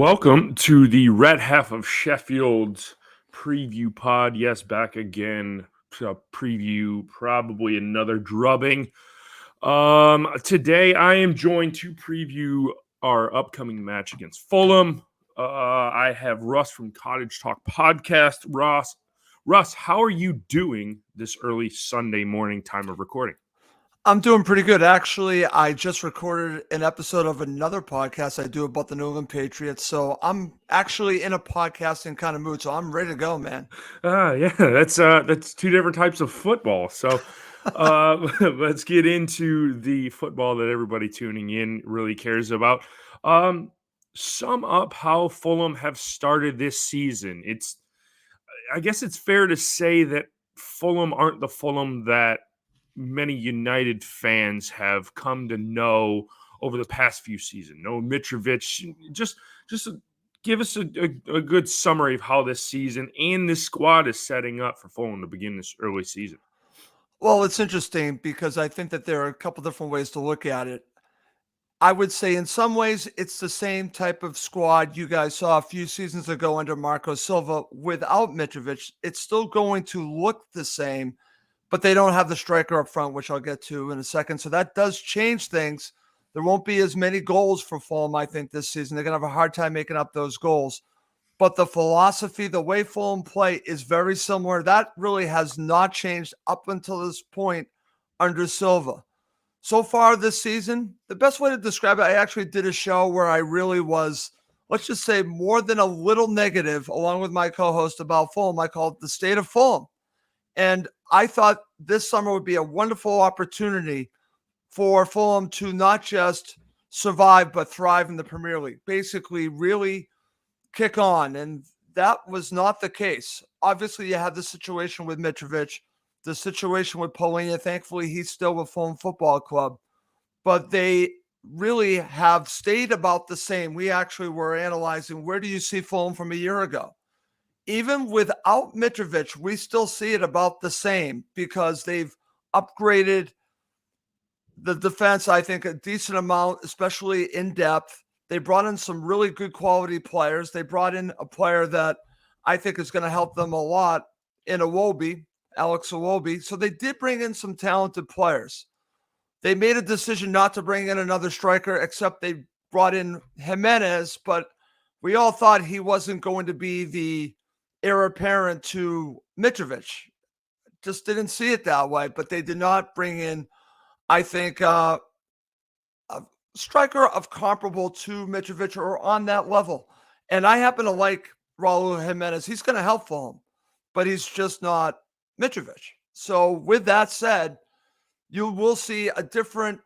Welcome to the Red Half of Sheffield's preview pod. Yes, back again to preview probably another drubbing. Today I am joined to preview our upcoming match against Fulham. I have Russ from Cottage Talk Podcast. Russ, how are you doing this early Sunday morning time of recording? I'm doing pretty good. Actually, I just recorded an episode of another podcast I do about the New England Patriots. So I'm actually in a podcasting kind of mood. So I'm ready to go, man. Yeah, that's two different types of football. So let's get into the football that everybody tuning in really cares about. Sum up how Fulham have started this season. I guess it's fair to say that Fulham aren't the Fulham that many United fans have come to know over the past few seasons. No Mitrovic, just give us a good summary of how this season and this squad is setting up for Fulham to begin this early season. Well, it's interesting because I think that there are a couple different ways to look at it. I would say in some ways it's the same type of squad you guys saw a few seasons ago under Marco Silva without Mitrovic. It's still going to look the same, but they don't have the striker up front, which I'll get to in a second. So that does change things. There won't be as many goals for Fulham, I think, this season. They're going to have a hard time making up those goals. But the philosophy, the way Fulham play is very similar. That really has not changed up until this point under Silva. So far this season, the best way to describe it, I actually did a show where I really was, let's just say, more than a little negative, along with my co-host about Fulham. I called it the state of Fulham. And I thought this summer would be a wonderful opportunity for Fulham to not just survive, but thrive in the Premier League. Basically, really kick on. And that was not the case. Obviously, you had the situation with Mitrovic, the situation with Polina. Thankfully, he's still with Fulham Football Club. But they really have stayed about the same. We actually were analyzing, where do you see Fulham from a year ago? Even without Mitrovic, we still see it about the same because they've upgraded the defense, I think, a decent amount, especially in depth. They brought in some really good quality players. They brought in a player that I think is going to help them a lot in Alex Iwobi. So they did bring in some talented players. They made a decision not to bring in another striker, except they brought in Jimenez, but we all thought he wasn't going to be the heir apparent to Mitrovic. Just didn't see it that way, but they did not bring in, I think, a striker of comparable to Mitrovic or on that level. And I happen to like Raul Jimenez. He's going to help Fulham, but he's just not Mitrovic. So with that said, you will see a different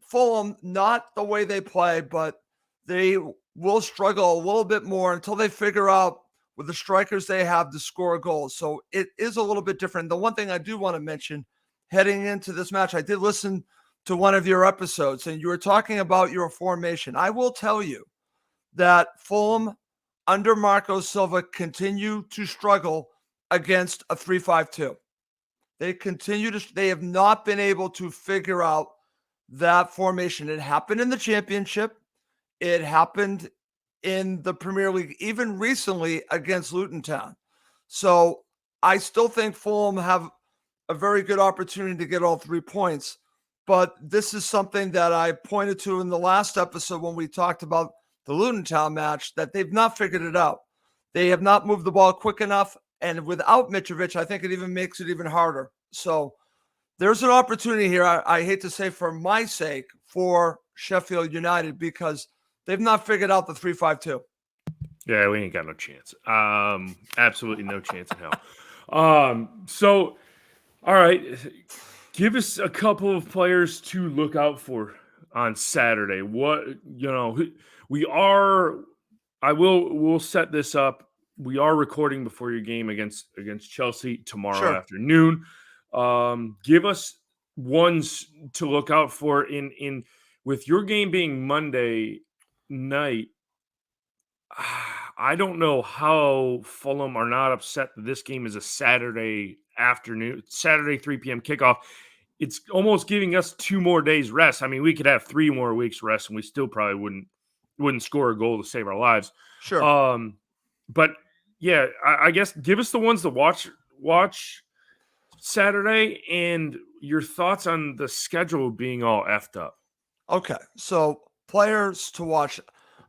Fulham, not the way they play, but they will struggle a little bit more until they figure out with the strikers they have to score goals. So it is a little bit different. The one thing I do want to mention heading into this match, I did listen to one of your episodes and you were talking about your formation. I will tell you that Fulham under Marco Silva continue to struggle against a 3-5-2. They have not been able to figure out that formation. It happened in the championship. It happened in the Premier League, even recently against Luton Town. So I still think Fulham have a very good opportunity to get all 3 points. But this is something that I pointed to in the last episode when we talked about the Luton Town match, that they've not figured it out. They have not moved the ball quick enough. And without Mitrovic, I think it even makes it even harder. So there's an opportunity here, I hate to say for my sake, for Sheffield United, because they've not figured out the 3-5-2. Yeah, we ain't got no chance. Absolutely no chance in hell. So, all right, give us a couple of players to look out for on Saturday. We'll set this up. We are recording before your game against Chelsea tomorrow afternoon. Give us ones to look out for in with your game being Monday night. I don't know how Fulham are not upset that this game is a Saturday afternoon, Saturday 3 p.m. kickoff. It's almost giving us 2 more days rest. I mean, we could have 3 more weeks rest and we still probably wouldn't wouldn't score a goal to save our lives. Sure. But yeah, I guess give us the ones to watch Saturday and your thoughts on the schedule being all effed up. Okay. So players to watch.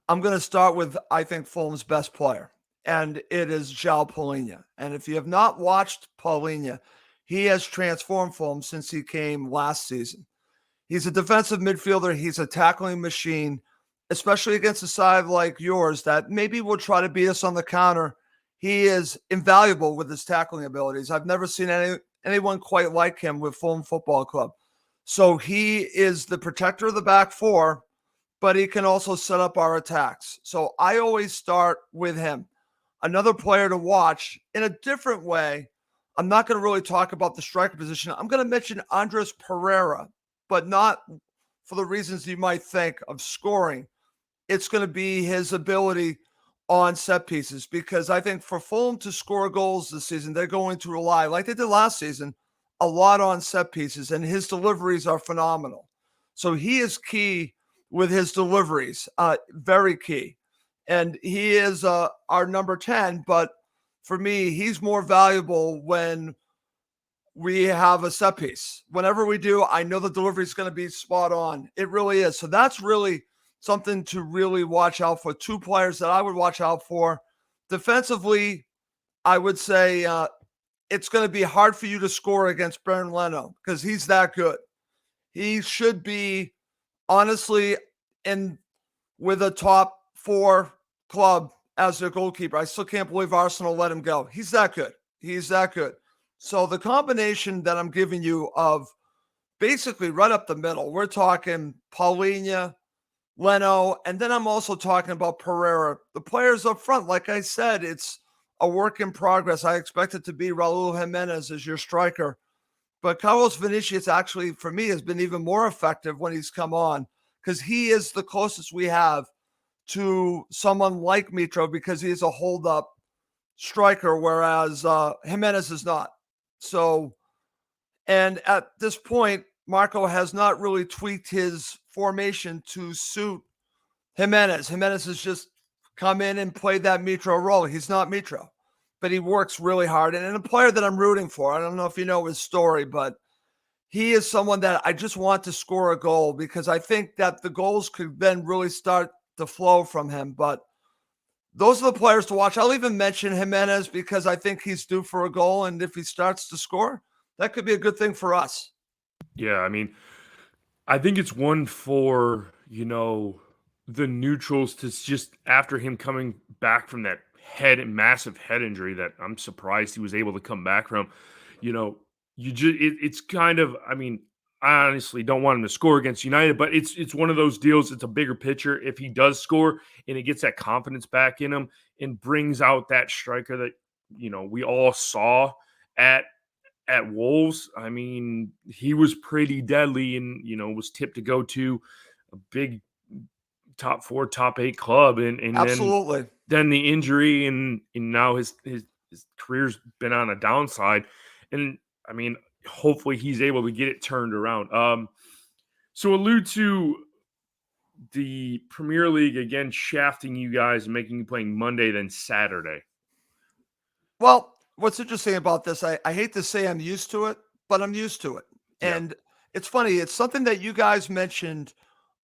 I'm going to start with, I think, Fulham's best player, and it is João Palhinha. And if you have not watched Palhinha, he has transformed Fulham since he came last season. He's a defensive midfielder. He's a tackling machine, especially against a side like yours that maybe will try to beat us on the counter. He is invaluable with his tackling abilities. I've never seen anyone quite like him with Fulham Football Club. So he is the protector of the back four, but he can also set up our attacks. So I always start with him. Another player to watch in a different way. I'm not going to really talk about the striker position. I'm going to mention Andres Pereira, but not for the reasons you might think of scoring. It's going to be his ability on set pieces, because I think for Fulham to score goals this season, they're going to rely, like they did last season, a lot on set pieces, and his deliveries are phenomenal. So he is key with his deliveries, very key. And he is our number 10, but for me, he's more valuable when we have a set piece. Whenever we do, I know the delivery is going to be spot on. It really is. So that's really something to really watch out for. Two players that I would watch out for. Defensively, I would say it's going to be hard for you to score against Bernd Leno because he's that good. He should be, honestly, in with a top 4 club as their goalkeeper. I still can't believe Arsenal let him go. He's that good. He's that good. So the combination that I'm giving you of basically right up the middle, we're talking Palhinha, Leno, and then I'm also talking about Pereira. The players up front, like I said, it's a work in progress. I expect it to be Raul Jimenez as your striker. But Carlos Vinicius actually, for me, has been even more effective when he's come on, because he is the closest we have to someone like Mitro, because he is a hold-up striker, whereas Jimenez is not. So, and at this point, Marco has not really tweaked his formation to suit Jimenez. Jimenez has just come in and played that Mitro role. He's not Mitro, but he works really hard. And a player that I'm rooting for, I don't know if you know his story, but he is someone that I just want to score a goal, because I think that the goals could then really start to flow from him. But those are the players to watch. I'll even mention Jimenez because I think he's due for a goal. And if he starts to score, that could be a good thing for us. Yeah, I mean, I think it's one for, the neutrals to just, after him coming back from that massive head injury that I'm surprised he was able to come back from, it's kind of, I mean, I honestly don't want him to score against United, but it's one of those deals. It's a bigger picture. If he does score and it gets that confidence back in him and brings out that striker that, we all saw at Wolves, I mean, he was pretty deadly and, was tipped to go to a big top 4, top 8 club. And Absolutely. then the injury and now his career's been on a downside. And I mean, hopefully he's able to get it turned around. So allude to the Premier League again, shafting you guys and making you playing Monday then Saturday. Well, what's interesting about this, I hate to say I'm used to it, but I'm used to it. Yeah. And it's funny. It's something that you guys mentioned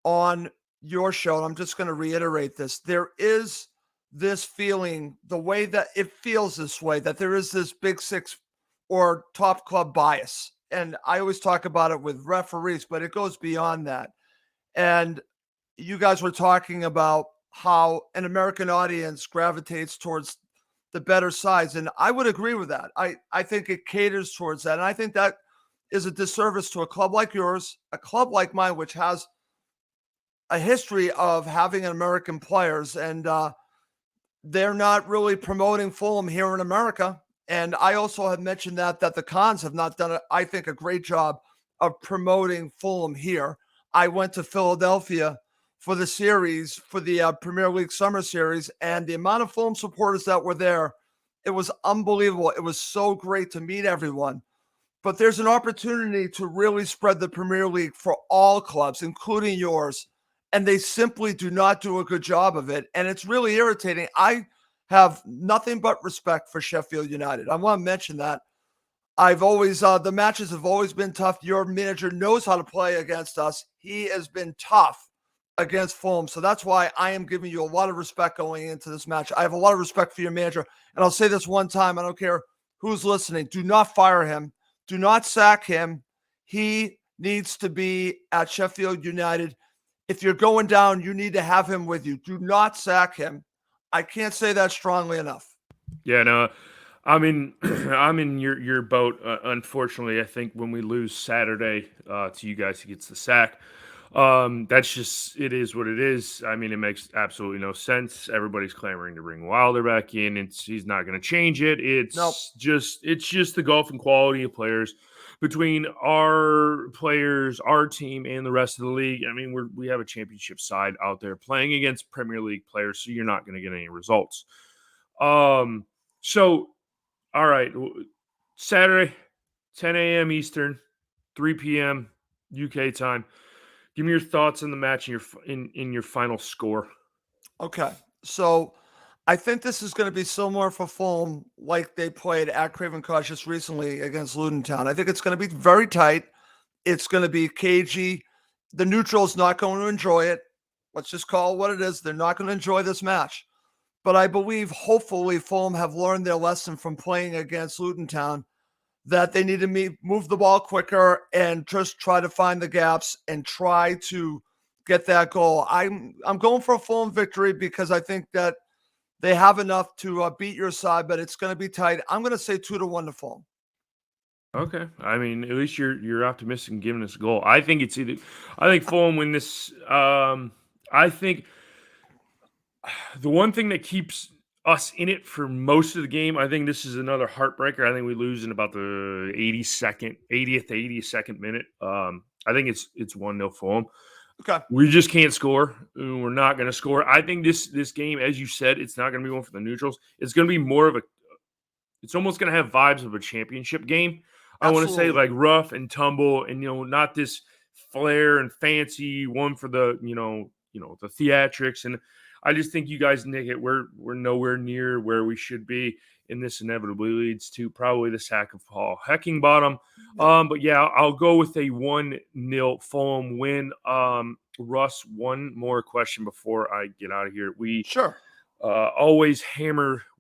on your show. And I'm just going to reiterate this. There is this feeling, the way that it feels this way, that there is this big 6 or top club bias. And I always talk about it with referees, but it goes beyond that. And you guys were talking about how an American audience gravitates towards the better sides. And I would agree with that. I think it caters towards that. And I think that is a disservice to a club like yours, a club like mine, which has a history of having American players. And they're not really promoting Fulham here in America. And I also have mentioned that the Cons have not done, I think, a great job of promoting Fulham here. I went to Philadelphia for the series, for the Premier League Summer Series, and the amount of Fulham supporters that were there, it was unbelievable. It was so great to meet everyone. But there's an opportunity to really spread the Premier League for all clubs, including yours. and they simply do not do a good job of it. And it's really irritating. I have nothing but respect for Sheffield United. I want to mention that. I've always, the matches have always been tough. Your manager knows how to play against us. He has been tough against Fulham. So that's why I am giving you a lot of respect going into this match. I have a lot of respect for your manager. And I'll say this one time, I don't care who's listening. Do not fire him. Do not sack him. He needs to be at Sheffield United. If you're going down, you need to have him with you. Do not sack him. I can't say that strongly enough. Yeah, no, I'm in your boat. Unfortunately, I think when we lose Saturday to you guys, he gets the sack. That's just it is what it is. I mean, it makes absolutely no sense. Everybody's clamoring to bring Wilder back in. He's not going to change it. Nope. It's just the golf and quality of players between our players, our team, and the rest of the league. I mean, we have a championship side out there playing against Premier League players, so you're not going to get any results. So all right, Saturday, 10 a.m. Eastern, 3 p.m. UK time. Give me your thoughts on the match and in your final score. Okay. So I think this is going to be similar for Fulham, like they played at Craven Cottage just recently against Luton Town. I think it's going to be very tight. It's going to be cagey. The neutral's not going to enjoy it. Let's just call it what it is. They're not going to enjoy this match. But I believe, hopefully, Fulham have learned their lesson from playing against Luton Town, that they need to move the ball quicker and just try to find the gaps and try to get that goal. I'm going for a Fulham victory because I think that they have enough to beat your side, but it's going to be tight. I'm going to say 2-1 to Fulham. Okay, I mean, at least you're optimistic and giving us a goal. I think Fulham win this. I think the one thing that keeps us in it for most of the game, I think this is another heartbreaker. I think we lose in about the 80th minute. I think it's 1-0 Fulham. Okay. We just can't score. We're not going to score. I think this game, as you said, it's not going to be one for the neutrals. It's going to be more of it's almost going to have vibes of a championship game. I want to say like rough and tumble, and not this flair and fancy one for the the theatrics. And I just think you guys nick it. We're nowhere near where we should be, and this inevitably leads to probably the sack of Paul Heckingbottom. But yeah, I'll go with a 1-0 Fulham win. Russ, one more question before I get out of here. We always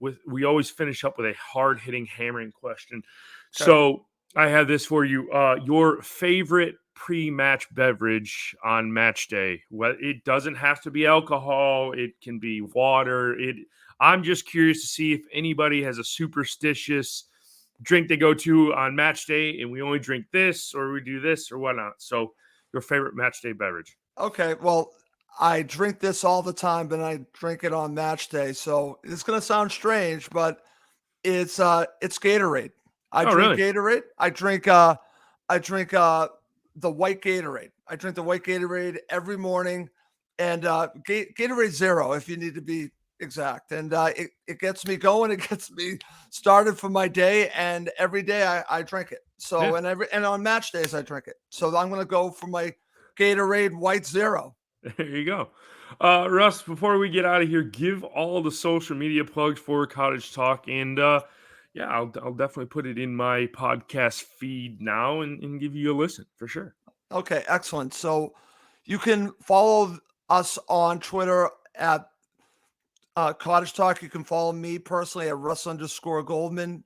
we always finish up with a hard-hitting, hammering question. Okay. So I have this for you. Your favorite pre-match beverage on match day. Well, it doesn't have to be alcohol. It can be water. I'm just curious to see if anybody has a superstitious drink they go to on match day, and we only drink this, or we do this, or whatnot. So your favorite match day beverage. Okay, well, I drink this all the time, but I drink it on match day. So it's going to sound strange, but it's Gatorade. I drink Gatorade. I drink the white Gatorade. I drink the white Gatorade every morning, and Gatorade Zero, if you need to be exact. And it gets me going. It gets me started for my day, and every day I drink it. So and on match days I drink it. So I'm going to go for my Gatorade White Zero. There you go. Russ, before we get out of here, give all the social media plugs for Cottage Talk. And I'll definitely put it in my podcast feed now and give you a listen for sure. Okay, excellent. So you can follow us on Twitter at Cottage Talk. You can follow me personally at Russ_Goldman.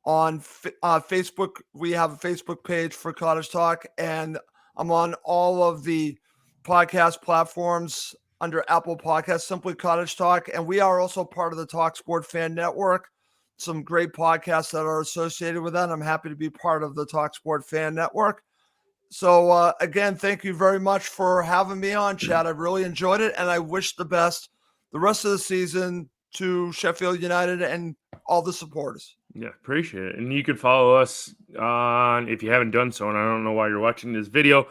On Facebook, we have a Facebook page for Cottage Talk, and I'm on all of the podcast platforms under Apple Podcasts, simply Cottage Talk. And we are also part of the Talk Sport Fan Network. Some great podcasts that are associated with that. I'm happy to be part of the Talk Sport Fan Network. So again, thank you very much for having me on, Chad. I've really enjoyed it, and I wish the best the rest of the season to Sheffield United and all the supporters. Yeah, appreciate it. And you can follow us on, if you haven't done so, and I don't know why you're watching this video,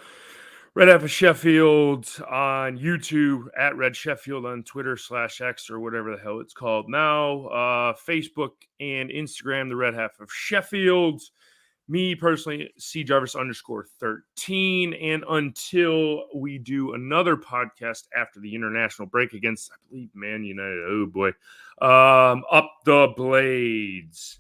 Red Half of Sheffield on YouTube, at Red Sheffield on Twitter /X or whatever the hell it's called now. Facebook and Instagram, the Red Half of Sheffield. Me personally, C Jarvis _13. And until we do another podcast after the international break against, I believe, Man United. Oh boy. Up the Blades.